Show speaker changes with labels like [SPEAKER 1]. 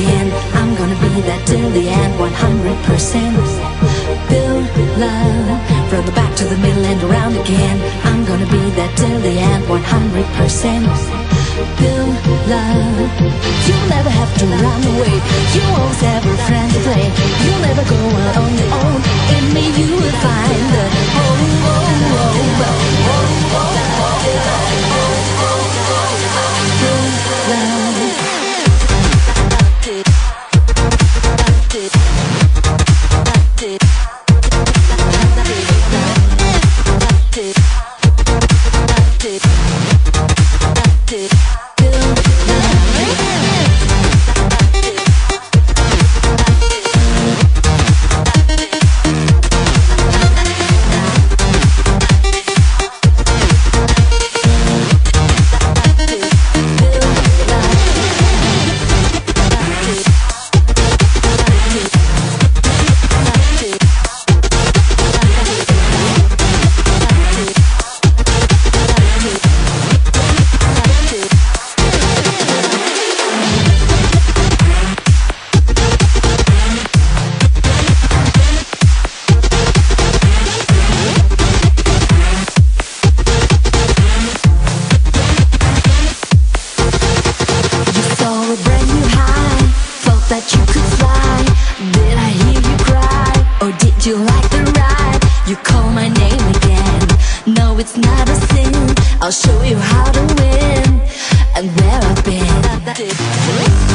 [SPEAKER 1] again. I'm gonna be there till the end, 100%. Build love from the back to the middle and around again. I'm gonna be there till the end, 100%. Build love. You'll never have to run away. You always have a friend to play. You'll never go out on your own. In me you will find the that you could fly. Did I hear you cry? Or did you like the ride? You call my name again. No, it's not a sin. I'll show you how to win and where I've been.